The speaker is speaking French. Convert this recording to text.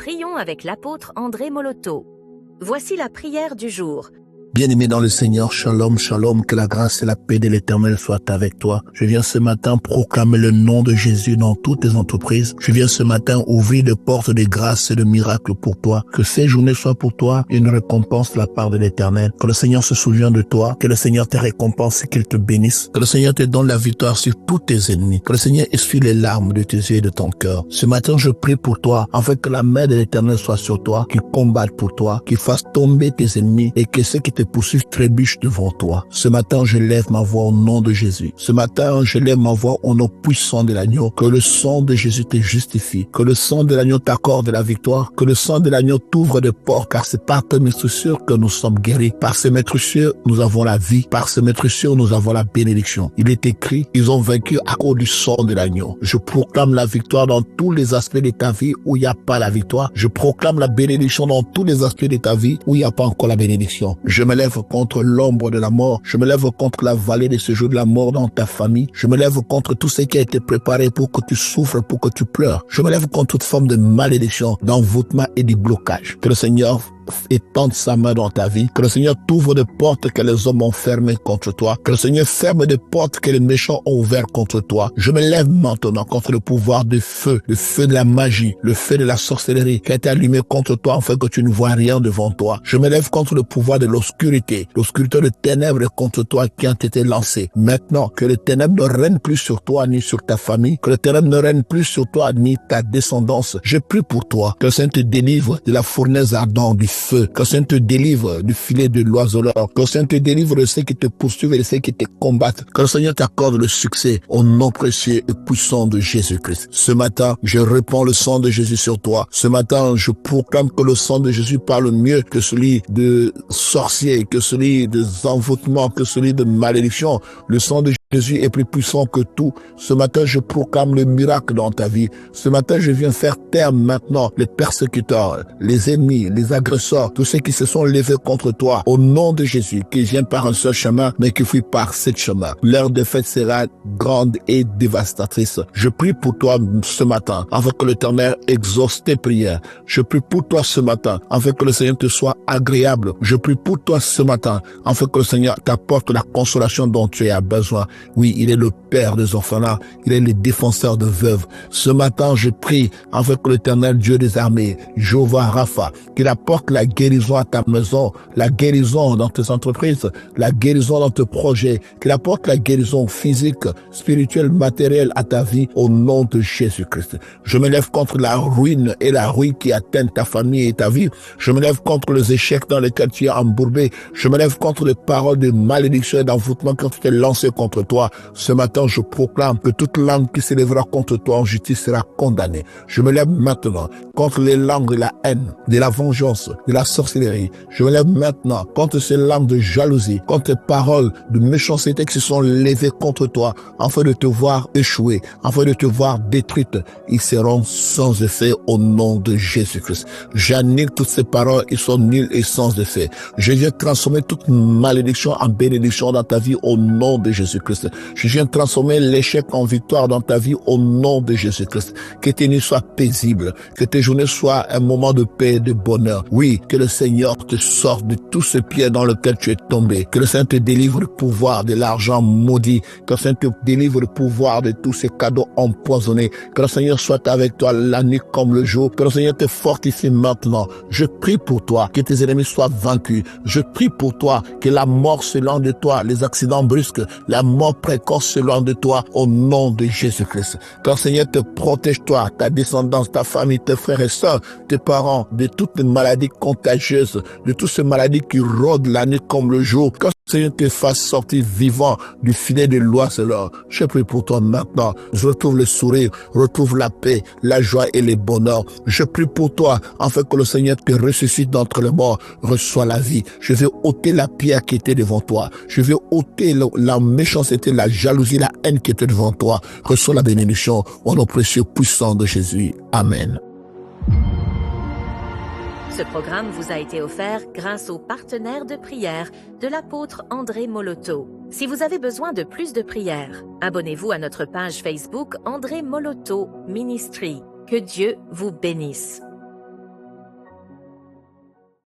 Prions avec l'apôtre André Moloto. Voici la prière du jour. Bien-aimé dans le Seigneur, shalom, shalom, que la grâce et la paix de l'Éternel soient avec toi. Je viens ce matin proclamer le nom de Jésus dans toutes tes entreprises. Je viens ce matin ouvrir des portes de grâce et de miracles pour toi. Que ces journées soient pour toi une récompense de la part de l'Éternel. Que le Seigneur se souvienne de toi. Que le Seigneur te récompense et qu'il te bénisse. Que le Seigneur te donne la victoire sur tous tes ennemis. Que le Seigneur essuie les larmes de tes yeux et de ton cœur. Ce matin, je prie pour toi, afin que la main de l'Éternel soit sur toi, qu'il combatte pour toi, qu'il fasse tomber tes ennemis et que ceux qui te poursuivent trébuchent devant toi. Ce matin, je lève ma voix au nom de Jésus. Ce matin, je lève ma voix au nom puissant de l'agneau. Que le sang de Jésus te justifie. Que le sang de l'agneau t'accorde la victoire. Que le sang de l'agneau t'ouvre des portes, car c'est par tes meurtrissures que nous sommes guéris. Par ces meurtrissures, nous avons la vie. Par ces meurtrissures, nous avons la bénédiction. Il est écrit, ils ont vaincu à cause du sang de l'agneau. Je proclame la victoire dans tous les aspects de ta vie où il n'y a pas la victoire. Je proclame la bénédiction dans tous les aspects de ta vie où il n'y a pas encore la bénédiction. Je me lève contre l'ombre de la mort. Je me lève contre la vallée de ce jour de la mort dans ta famille. Je me lève contre tout ce qui a été préparé pour que tu souffres, pour que tu pleures. Je me lève contre toute forme de malédiction, d'envoûtement et de blocage. Que le Seigneur étende sa main dans ta vie. Que le Seigneur t'ouvre des portes que les hommes ont fermées contre toi. Que le Seigneur ferme des portes que les méchants ont ouvertes contre toi. Je me lève maintenant contre le pouvoir du feu, le feu de la magie, le feu de la sorcellerie qui a été allumé contre toi afin que tu ne vois rien devant toi. Je me lève contre le pouvoir de l'obscurité de ténèbres contre toi qui ont été lancés. Maintenant, que le ténèbre ne règne plus sur toi ni sur ta famille, que le ténèbre ne règne plus sur toi ni ta descendance. Je prie pour toi, que le Seigneur te délivre de la fournaise ardente du feu, que le Seigneur te délivre du filet de l'oiseleur, que le Seigneur te délivre de ceux qui te poursuivent et de ceux qui te combattent, que le Seigneur t'accorde le succès au nom précieux et puissant de Jésus-Christ. Ce matin, je répands le sang de Jésus sur toi. Ce matin, je proclame que le sang de Jésus parle mieux que celui de sorciers, que celui de envoûtements, que celui de malédiction. Le sang de Jésus est plus puissant que tout. Ce matin, je proclame le miracle dans ta vie. Ce matin, je viens faire taire maintenant les persécuteurs, les ennemis, les agresseurs, tous ceux qui se sont levés contre toi. Au nom de Jésus, qui vient par un seul chemin, mais qui fuit par sept chemins. Leur défaite sera grande et dévastatrice. Je prie pour toi ce matin, afin que l'Éternel exauce tes prières. Je prie pour toi ce matin, afin que le Seigneur te soit agréable. Je prie pour toi ce matin, afin que le Seigneur t'apporte la consolation dont tu as besoin. Oui, il est le Père des orphelins, il est le défenseur de veuves. Ce matin, je prie afin que l'Éternel Dieu des armées, Jéhovah Rapha, qu'il apporte la guérison à ta maison, la guérison dans tes entreprises, la guérison dans tes projets, qu'il apporte la guérison physique, spirituelle, matérielle à ta vie au nom de Jésus-Christ. Je me lève contre la ruine et la ruine qui atteignent ta famille et ta vie. Je me lève contre les échecs dans lesquels tu es embourbé. Je me lève contre les paroles de malédiction et d'envoûtement qui ont été lancées contre toi. Ce matin, je proclame que toute langue qui s'élèvera contre toi en justice sera condamnée. Je me lève maintenant contre les langues de la haine, de la vengeance, de la sorcellerie. Je me lève maintenant contre ces langues de jalousie, contre les paroles de méchanceté qui se sont levées contre toi, afin de te voir échouer, afin de te voir détruite. Ils seront sans effet au nom de Jésus-Christ. J'annule toutes ces paroles, ils sont nulles et sans effet. Je viens transformer toute malédiction en bénédiction dans ta vie au nom de Jésus-Christ. Je viens transformer l'échec en victoire dans ta vie au nom de Jésus-Christ. Que tes nuits soient paisibles, que tes journées soient un moment de paix et de bonheur. Oui, que le Seigneur te sorte de tout ce piège dans lequel tu es tombé. Que le Seigneur te délivre du pouvoir de l'argent maudit. Que le Seigneur te délivre du pouvoir de tous ces cadeaux empoisonnés. Que le Seigneur soit avec toi la nuit comme le jour. Que le Seigneur te fortifie maintenant. Je prie pour toi que tes ennemis soient vaincus. Je prie pour toi que la mort s'éloigne de toi, les accidents brusques, la mort précoce s'éloigne de toi au nom de Jésus-Christ. Que le Seigneur te protège toi, ta descendance, ta famille, tes frères et sœurs, tes parents, de toutes les maladies contagieuses, de toutes ces maladies qui rôdent la nuit comme le jour. Que le Seigneur te fasse sortir vivant du filet de l'oiseleur. Je prie pour toi maintenant. Je retrouve le sourire, retrouve la paix, la joie et le bonheur. Je prie pour toi, afin que le Seigneur te ressuscite d'entre les morts, reçois la vie. Je vais ôter la pierre qui était devant toi. Je vais ôter la méchanceté, la jalousie, la haine qui était devant toi. Reçois la bénédiction au nom précieux puissant de Jésus. Amen. Ce programme vous a été offert grâce aux partenaires de prière de l'apôtre André Moloto. Si vous avez besoin de plus de prières, abonnez-vous à notre page Facebook André Moloto Ministry. Que Dieu vous bénisse.